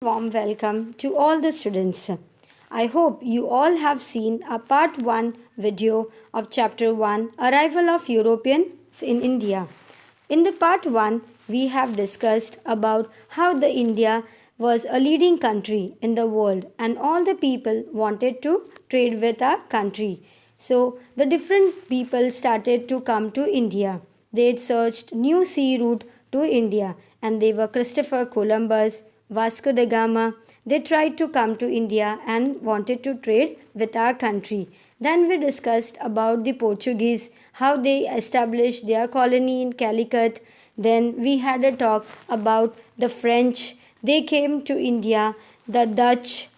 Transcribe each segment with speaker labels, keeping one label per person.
Speaker 1: Warm welcome to all the students. I hope you all have seen a part 1 video of chapter 1 Arrival of Europeans in India. In the part 1 we have discussed about how the India was a leading country in the world and all the people wanted to trade with our country. So the different people started to come to India. They searched new sea route to India and they were Christopher Columbus, Vasco da Gama. They tried to come to India and wanted to trade with our country. Then we discussed about the Portuguese, how they established their colony in Calicut. Then we had a talk about the French. They came to India, the Dutch,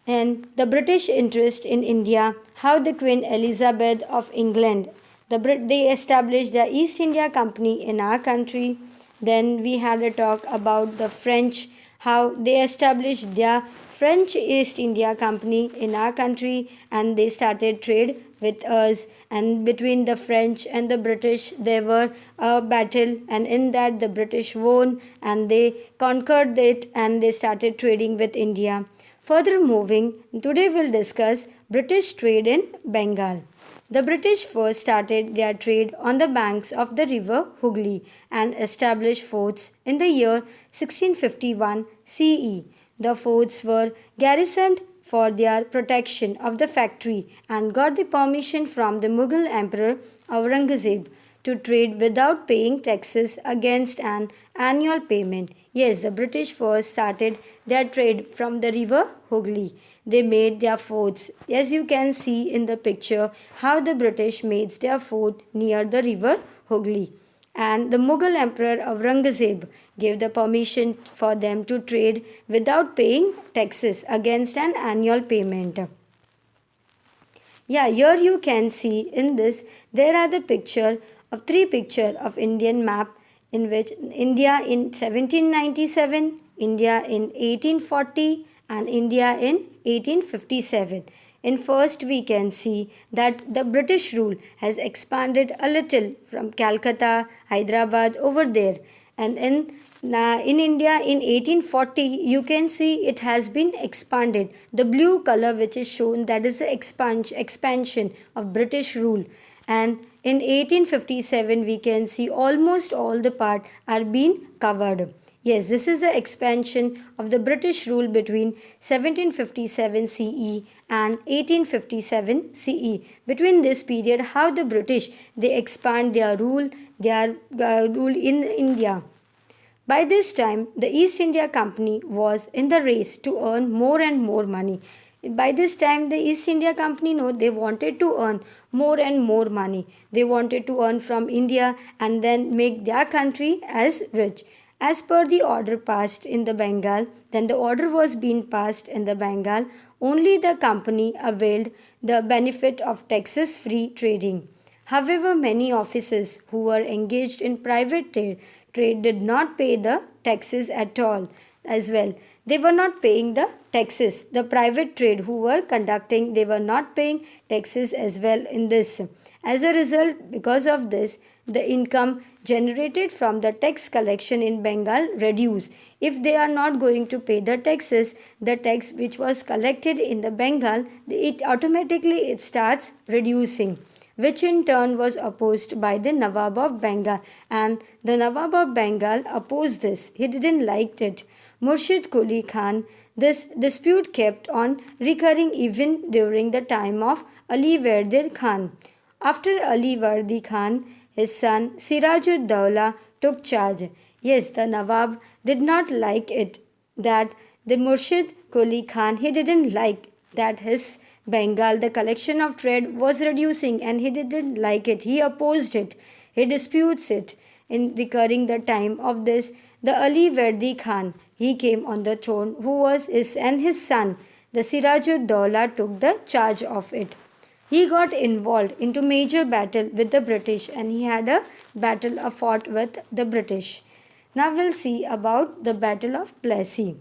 Speaker 1: and the British interest in India, how the Queen Elizabeth of England, they established the East India Company in our country. Then we had a talk about the French, how they established their French East India Company in our country and they started trade with us. And between the French and the British, there were a battle, and in that the British won and they conquered it and they started trading with India. Further moving, today we'll discuss British trade in Bengal. The British first started their trade on the banks of the river Hooghly and established forts in the year 1651 CE. The forts were garrisoned for their protection of the factory and got the permission from the Mughal Emperor Aurangzeb to trade without paying taxes against an annual payment. Yes, the British first started their trade from the river Hooghly. They made their forts. As you can see in the picture, how the British made their fort near the river Hooghly. And the Mughal Emperor Aurangzeb gave the permission for them to trade without paying taxes against an annual payment. Yeah, here you can see in this, there are the three picture of Indian map in which India in 1797, India in 1840 and India in 1857. In first we can see that the British rule has expanded a little from Calcutta, Hyderabad over there, and in India in 1840 you can see it has been expanded. The blue color which is shown, that is the expansion of British rule, and in 1857 we can see almost all the part are being covered. Yes, this is the expansion of the British rule between 1757 CE and 1857 CE. Between this period, how the British they expand their rule in India. By this time, the East India Company was in the race to earn more and more money. By this time, the East India Company they wanted to earn more and more money. They wanted to earn from India and then make their country as rich. As per the order passed in the Bengal, then the order was being passed in the Bengal, only the company availed the benefit of taxes-free trading. However, many officers who were engaged in private trade did not pay the taxes at all as well. They were not paying the taxes. The private trade who were conducting, they were not paying taxes as well in this. As a result, because of this, the income generated from the tax collection in Bengal reduced. If they are not going to pay the taxes, the tax which was collected in the Bengal, it starts reducing, which in turn was opposed by the Nawab of Bengal. And the Nawab of Bengal opposed this. He didn't like it. Murshid Quli Khan, this dispute kept on recurring even during the time of Ali Wardir Khan. After Ali Wardi Khan, his son Sirajud-Dowla took charge. Yes, the Nawab did not like it that the Murshid Quli Khan, he didn't like that his Bengal, the collection of trade was reducing and he didn't like it. He opposed it. He disputes it. In recurring the time of this, the Ali Wardi Khan, he came on the throne, and his son, the Sirajud-Dowla, took the charge of it. He got involved into major battle with the British and he had a fought with the British. Now we'll see about the Battle of Plassey.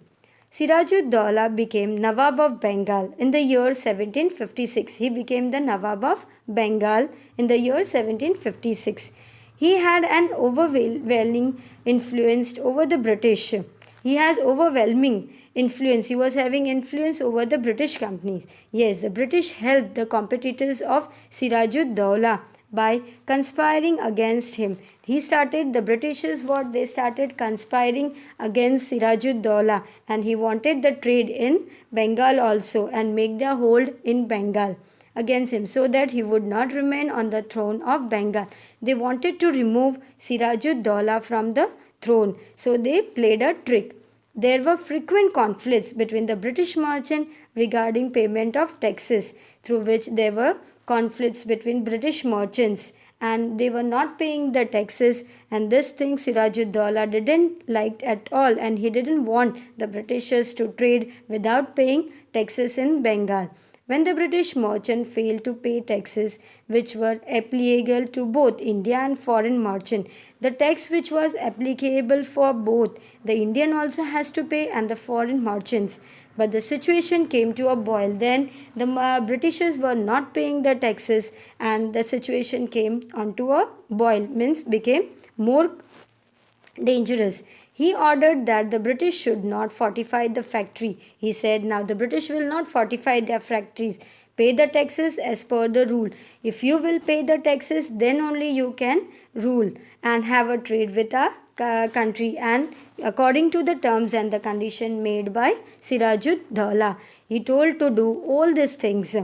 Speaker 1: Sirajud-Dowla became Nawab of Bengal in the year 1756. He became the Nawab of Bengal in the year 1756. He had an overwhelming influence over the British. He has overwhelming influence. He was having influence over the British companies. Yes, the British helped the competitors of Sirajud-Dowlah by conspiring against him. He started, the Britishers, what they started conspiring against Sirajud-Dowlah, and he wanted the trade in Bengal also and make their hold in Bengal against him so that he would not remain on the throne of Bengal. They wanted to remove Sirajud-Dowlah from the throne, so they played a trick. There were frequent conflicts between the British merchant regarding payment of taxes, through which there were conflicts between British merchants and they were not paying the taxes, and this thing Sirajud-Dowlah didn't like at all, and he didn't want the Britishers to trade without paying taxes in Bengal. When the British merchant failed to pay taxes which were applicable to both India and foreign merchant, the tax which was applicable for both, the Indian also has to pay and the foreign merchants. But the situation came to a boil. Then the Britishers were not paying the taxes and the situation came onto a boil, means became more dangerous. He ordered that the British should not fortify the factory. He said, now the British will not fortify their factories. Pay the taxes as per the rule. If you will pay the taxes, then only you can rule and have a trade with a country, and according to the terms and the condition made by Sirajud-Dowlah. He told to do all these things.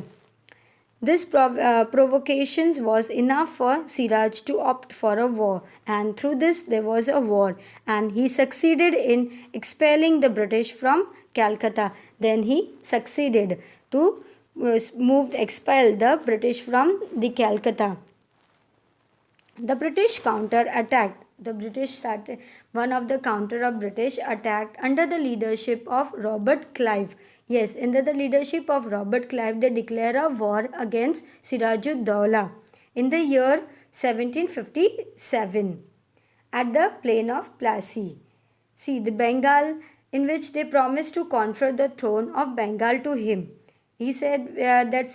Speaker 1: This provocations was enough for Siraj to opt for a war, and through this there was a war, and he succeeded in expelling the British from Calcutta. Then he succeeded to expel the British from the Calcutta. The British counter-attacked. The British started one of the counter of British attacked under the leadership of Robert Clive. Yes, under the leadership of Robert Clive, they declare a war against Sirajud-Dowlah in the year 1757 at the plain of Plassey. See, the Bengal, in which they promised to confer the throne of Bengal to him. He said that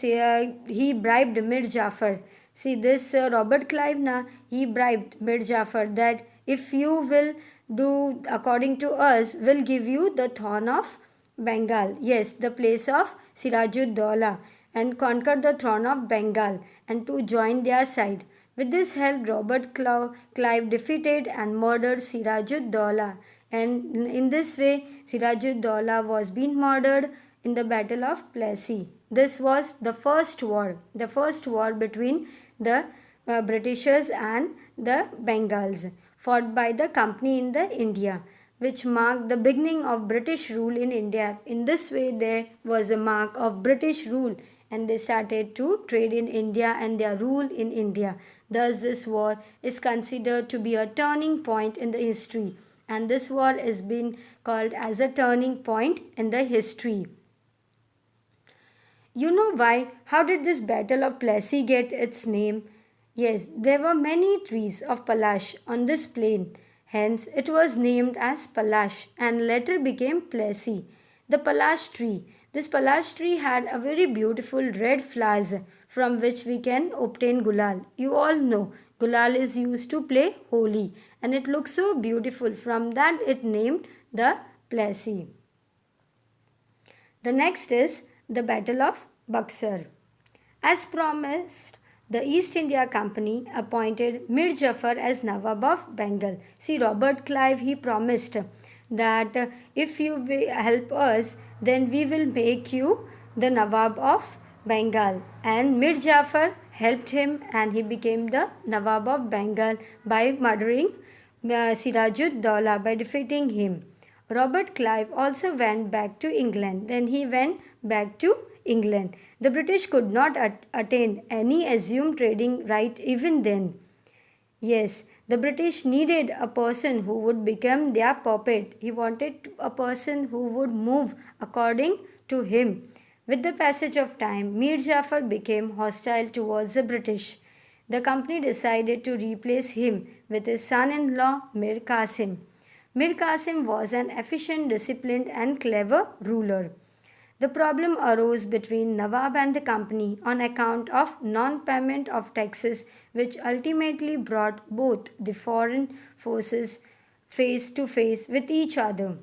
Speaker 1: he bribed Mir Jafar. See, this Robert Clive, he bribed Mir Jafar that if you will do according to us, we'll give you the throne of Bengal. Yes, the place of Sirajud-Dowlah, and conquer the throne of Bengal and to join their side. With this help, Robert Clive defeated and murdered Sirajud-Dowlah, and in this way Sirajud-Dowlah was being murdered in the Battle of Plassey. This was the first war between the Britishers and the Bengals, fought by the company in the India, which marked the beginning of British rule in India. In this way, there was a mark of British rule, and they started to trade in India and their rule in India. Thus, this war is considered to be a turning point in the history, and this war is been called as a turning point in the history. You know why? How did this Battle of Plassey get its name? Yes, there were many trees of Palash on this plain. Hence, it was named as Palash and later became Plassey. The Palash tree. This Palash tree had a very beautiful red flowers from which we can obtain gulal. You all know gulal is used to play Holi, and it looks so beautiful. From that, it named the Plassey. The next is the Battle of Buxar. As promised, the East India Company appointed Mir Jafar as Nawab of Bengal. See, Robert Clive, he promised that if you help us, then we will make you the Nawab of Bengal. And Mir Jafar helped him and he became the Nawab of Bengal by murdering Sirajud-Dowlah, by defeating him. Robert Clive also went back to England. Then he went back to England. The British could not attain any assumed trading right even then. Yes, the British needed a person who would become their puppet. He wanted a person who would move according to him. With the passage of time, Mir Jafar became hostile towards the British. The company decided to replace him with his son-in-law Mir Qasim. Mir Qasim was an efficient, disciplined and clever ruler. The problem arose between Nawab and the company on account of non-payment of taxes, which ultimately brought both the foreign forces face to face with each other.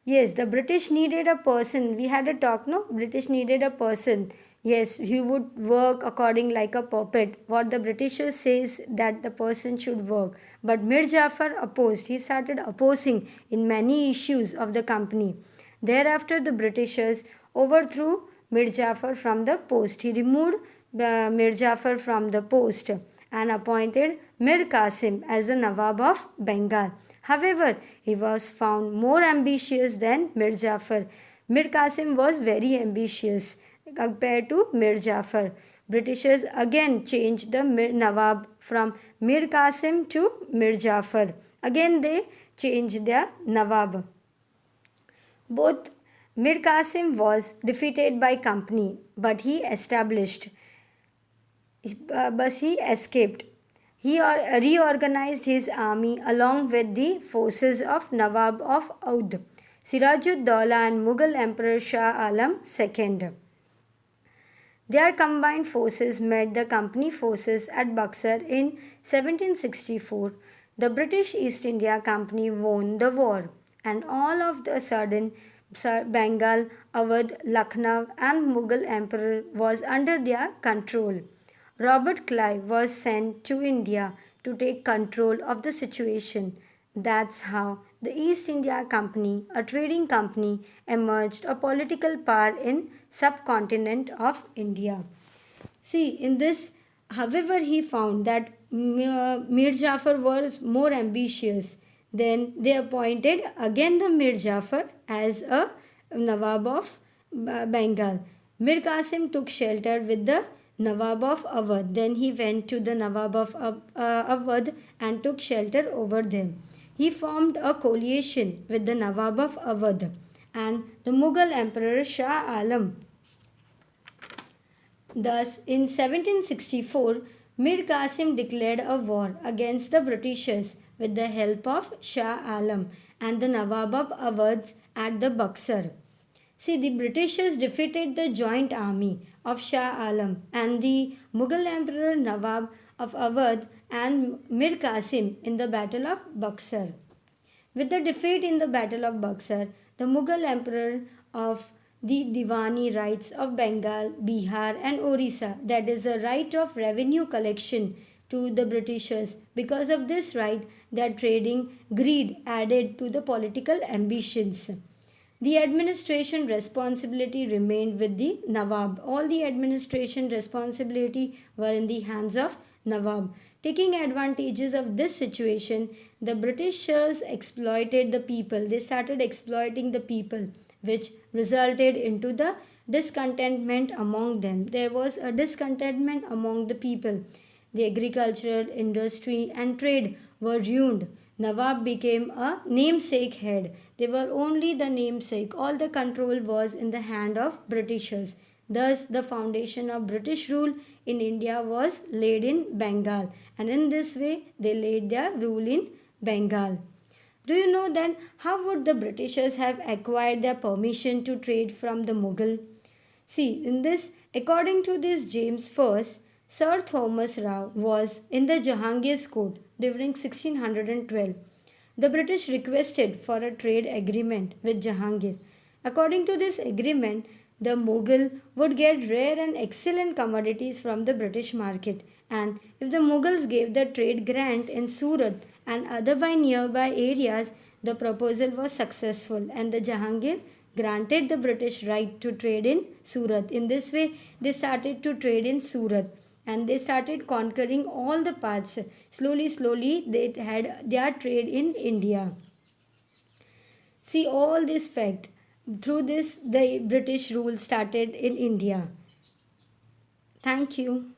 Speaker 1: Yes, the British needed a person. We had a talk, no? British needed a person. Yes, he would work according like a puppet. What the Britishers says that the person should work. But Mir Jafar opposed. He started opposing in many issues of the company. Thereafter, the Britishers overthrew Mir Jafar from the post. He removed Mir Jafar from the post and appointed Mir Qasim as the Nawab of Bengal. However, he was found more ambitious than Mir Jafar. Mir Qasim was very ambitious compared to Mir Jafar. Britishers again changed the Nawab from Mir Qasim to Mir Jafar. Again they changed their Nawab. Both Mir Qasim was defeated by company, but he escaped. He reorganized his army along with the forces of Nawab of Oudh, Sirajud-Dowla and Mughal Emperor Shah Alam II. Their combined forces met the company forces at Buxar in 1764. The British East India Company won the war, and all of a sudden, Bengal, Awadh, Lucknow, and Mughal Emperor was under their control. Robert Clive was sent to India to take control of the situation. That's how the East India Company, a trading company, emerged a political power in subcontinent of India. See, in this, however, he found that Mir Jafar was more ambitious. Then they appointed again the Mir Jafar as a Nawab of Bengal. Mir Qasim took shelter with the Nawab of Awadh. Then he went to the Nawab of Awadh and took shelter over them. He formed a coalition with the Nawab of Awadh and the Mughal Emperor Shah Alam. Thus, in 1764, Mir Qasim declared a war against the Britishers with the help of Shah Alam and the Nawab of Awadh at the Buxar. See, the Britishers defeated the joint army of Shah Alam and the Mughal Emperor Nawab of Awadh and Mir Qasim in the Battle of Buxar. With the defeat in the Battle of Buxar, the Mughal Emperor of the Diwani rights of Bengal, Bihar, and Orissa, that is, a right of revenue collection to the Britishers. Because of this right, their trading greed added to the political ambitions. The administration responsibility remained with the Nawab. All the administration responsibility were in the hands of Nawab. Taking advantages of this situation, the Britishers exploited the people. They started exploiting the people, which resulted into the discontentment among them. There was a discontentment among the people. The agricultural industry and trade were ruined. Nawab became a namesake head. They were only the namesake. All the control was in the hand of Britishers. Thus, the foundation of British rule in India was laid in Bengal, and in this way, they laid their rule in Bengal. Do you know then how would the Britishers have acquired their permission to trade from the Mughal? See, in this, according to this James First, Sir Thomas Rao was in the Jahangir's court during 1612. The British requested for a trade agreement with Jahangir. According to this agreement, the Mughal would get rare and excellent commodities from the British market, and if the Mughals gave the trade grant in Surat and other nearby areas, the proposal was successful and the Jahangir granted the British right to trade in Surat. In this way, they started to trade in Surat and they started conquering all the parts. Slowly, slowly, they had their trade in India. See all this fact. Through this, the British rule started in India. Thank you.